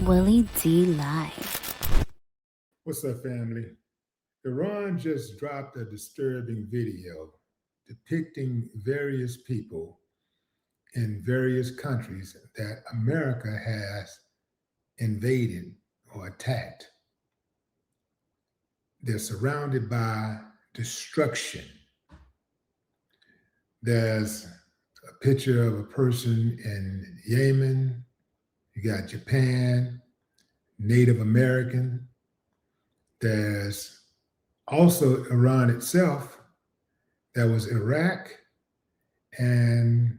Willie D Live. What's up, family? Iran just dropped a disturbing video depicting various people in various countries that America has invaded or attacked. They're surrounded by destruction. There's a picture of a person in Yemen. You got Japan, Native American. There's also Iran itself. There was Iraq, and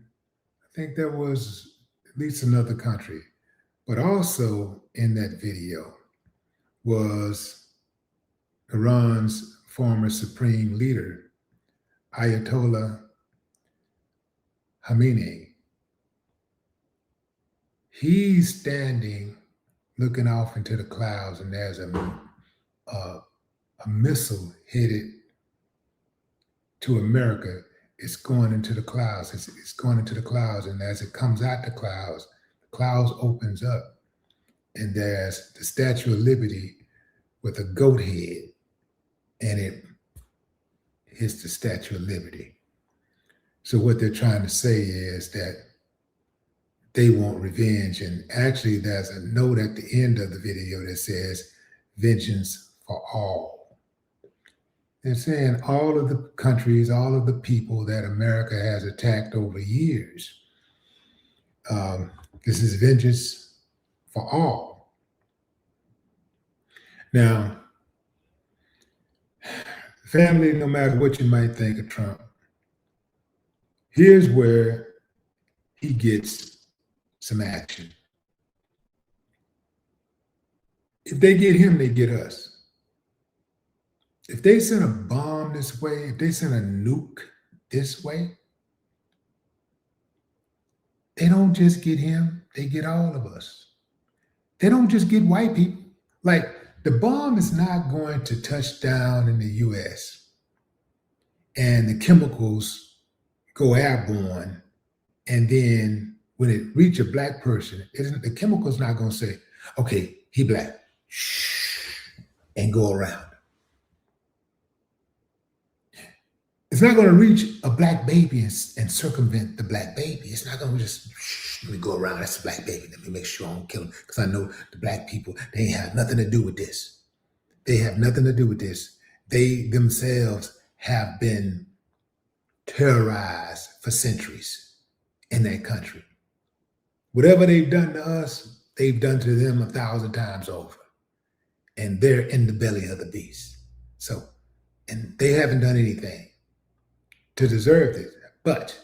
I think there was at least another country. But also in that video was Iran's former Supreme Leader, Ayatollah Khamenei. He's standing looking off into the clouds, and there's a missile headed to America. It's going into the clouds. It's going into the clouds, and as it comes out the clouds opens up, and there's the Statue of Liberty with a goat head, and it hits the Statue of Liberty. So what they're trying to say is that they want revenge, and actually there's a note at the end of the video that says, "Vengeance for all." They're saying all of the countries, all of the people that America has attacked over years, this is vengeance for all. Now, family, no matter what you might think of Trump, here's where he gets some action. If they get him, they get us. If they send a bomb this way, if they send a nuke this way, they don't just get him, they get all of us. They don't just get white people. Like, the bomb is not going to touch down in the US and the chemicals go airborne, and then when it reach a black person, the chemical's not going to say, okay, he black, shh, and go around. It's not going to reach a black baby and circumvent the black baby. It's not going to just, shh, let me go around, that's a black baby, let me make sure I don't kill him, because I know the black people, they have nothing to do with this. They have nothing to do with this. They themselves have been terrorized for centuries in that country. Whatever they've done to us, they've done to them 1,000 times over. And they're in the belly of the beast. So, and they haven't done anything to deserve this. But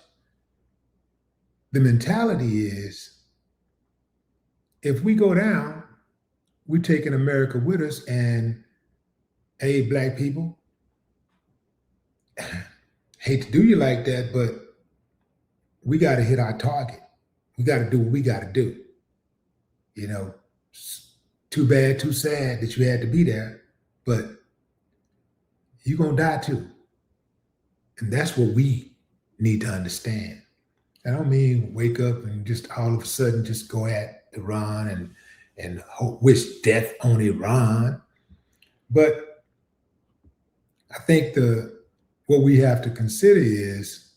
the mentality is, if we go down, we're taking America with us, and hey, black people, hate to do you like that, but we got to hit our target. We got to do what we got to do. You know, too bad, too sad that you had to be there, but you're going to die too. And that's what we need to understand. I don't mean wake up and just all of a sudden just go at Iran and wish death on Iran. But I think what we have to consider is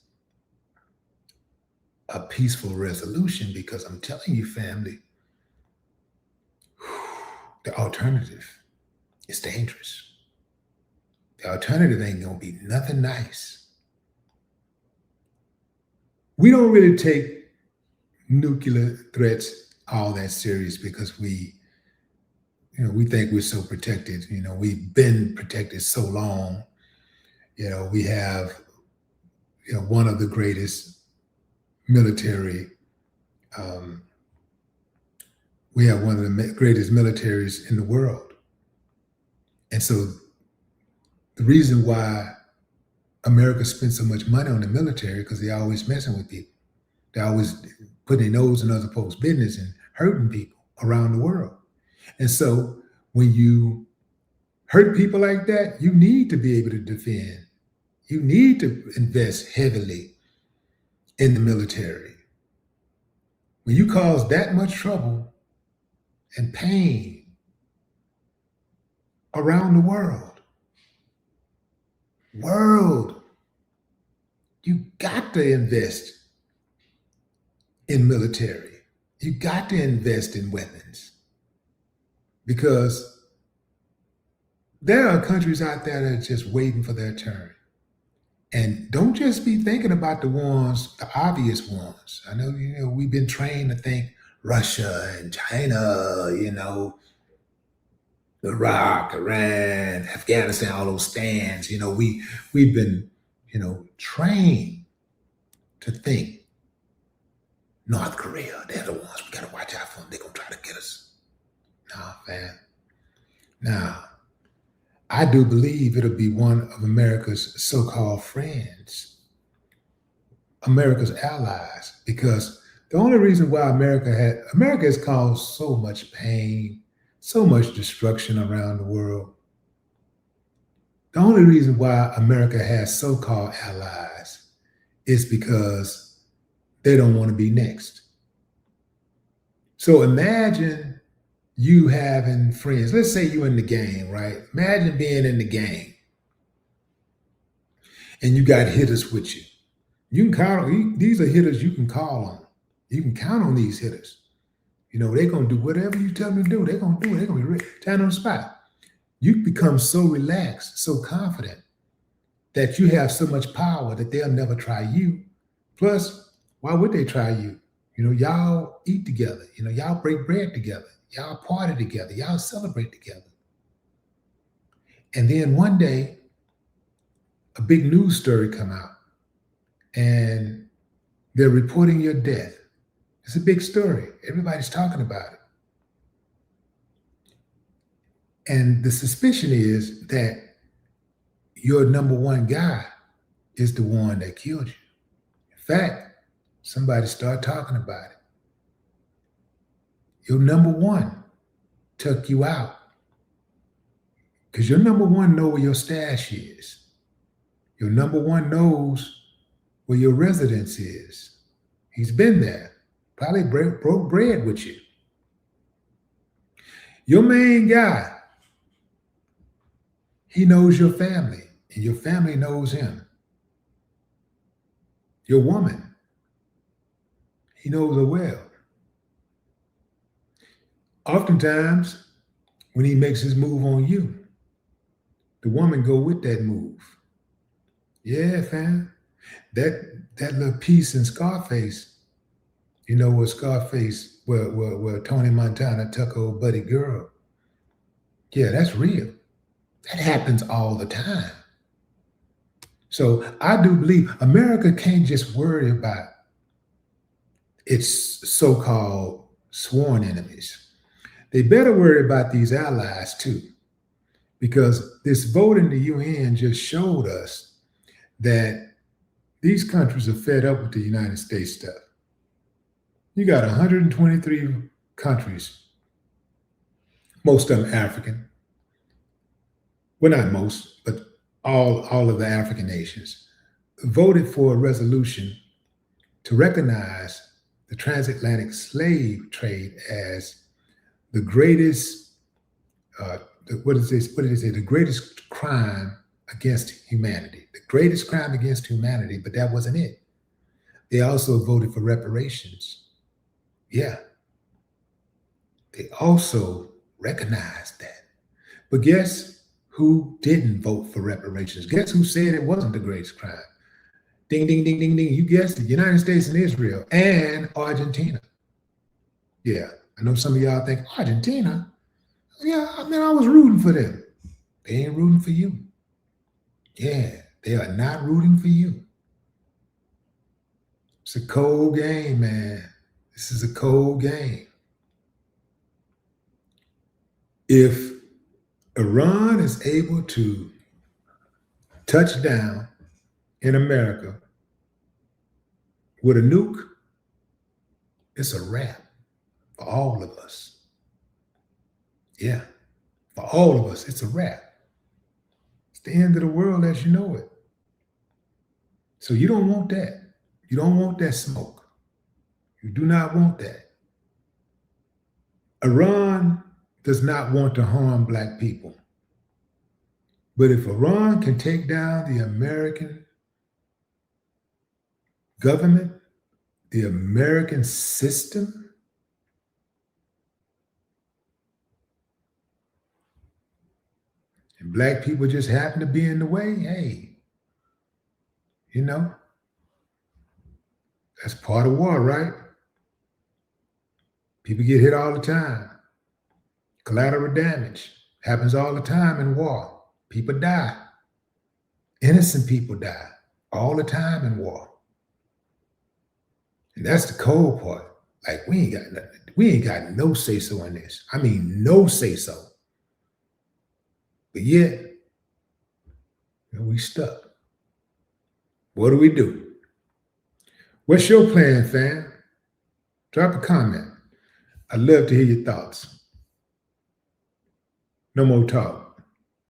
a peaceful resolution, because I'm telling you, family, the alternative is dangerous. The alternative ain't gonna be nothing nice. We don't really take nuclear threats all that serious because we think we're so protected. You know, we've been protected so long. You know, we have, one of the greatest military, we have one of the greatest militaries in the world. And so the reason why America spends so much money on the military, because they're always messing with people. They're always putting their nose in other folks' business and hurting people around the world. And so when you hurt people like that, you need to be able to defend. You need to invest heavily in the military. When you cause that much trouble and pain around the world. You got to invest in military. You got to invest in weapons, because there are countries out there that are just waiting for their turn. And don't just be thinking about the ones, the obvious ones. I know, we've been trained to think Russia and China, Iraq, Iran, Afghanistan, all those stands. We've been, trained to think North Korea. They're the ones we gotta watch out for them. They're gonna try to get us. Nah, man. Now, I do believe it'll be one of America's so-called friends, America's allies, because the only reason why America has caused so much pain, so much destruction around the world. The only reason why America has so-called allies is because they don't want to be next. So imagine you having friends. Let's say you're in the game, right? Imagine being in the game and you got hitters with you. You can count on these are hitters you can call on. You can count on these hitters. They're gonna do whatever you tell them to do. They're gonna do it. They're gonna be ready, down on the spot. You become so relaxed, so confident that you have so much power that they'll never try you. Plus, why would they try you? Y'all eat together. Y'all break bread together. Y'all party together. Y'all celebrate together. And then one day, a big news story come out, and they're reporting your death. It's a big story. Everybody's talking about it. And the suspicion is that your number one guy is the one that killed you. In fact, somebody start talking about it. Your number one took you out, because your number one know where your stash is. Your number one knows where your residence is. He's been there, probably broke bread with you. Your main guy, he knows your family, and your family knows him. Your woman, he knows her well. Oftentimes, when he makes his move on you, the woman go with that move. Yeah, fam. That little piece in Scarface, where Scarface, where Tony Montana took old buddy girl. Yeah, that's real. That happens all the time. So I do believe America can't just worry about its so-called sworn enemies. They better worry about these allies too, because this vote in the UN just showed us that these countries are fed up with the United States stuff. You got 123 countries, most of them African. Well, not most, but all of the African nations voted for a resolution to recognize the transatlantic slave trade as the greatest, what did they say? The greatest crime against humanity. The greatest crime against humanity, but that wasn't it. They also voted for reparations. Yeah. They also recognized that. But guess who didn't vote for reparations? Guess who said it wasn't the greatest crime? Ding, ding, ding, ding, ding. You guessed it. United States and Israel and Argentina. Yeah. I know some of y'all think, Argentina? Yeah, I was rooting for them. They ain't rooting for you. Yeah, they are not rooting for you. It's a cold game, man. This is a cold game. If Iran is able to touch down in America with a nuke, it's a wrap for all of us. Yeah, for all of us, it's a wrap. It's the end of the world as you know it. So you don't want that. You don't want that smoke. You do not want that. Iran does not want to harm black people. But if Iran can take down the American government, the American system, and black people just happen to be in the way, hey, you know, that's part of war, right? People get hit all the time. Collateral damage happens all the time in war. People die. Innocent people die all the time in war. And that's the cold part. Like, we ain't got no say-so in this. I mean, no say-so. But yet, we stuck. What do we do? What's your plan, fam? Drop a comment. I'd love to hear your thoughts. No more talk.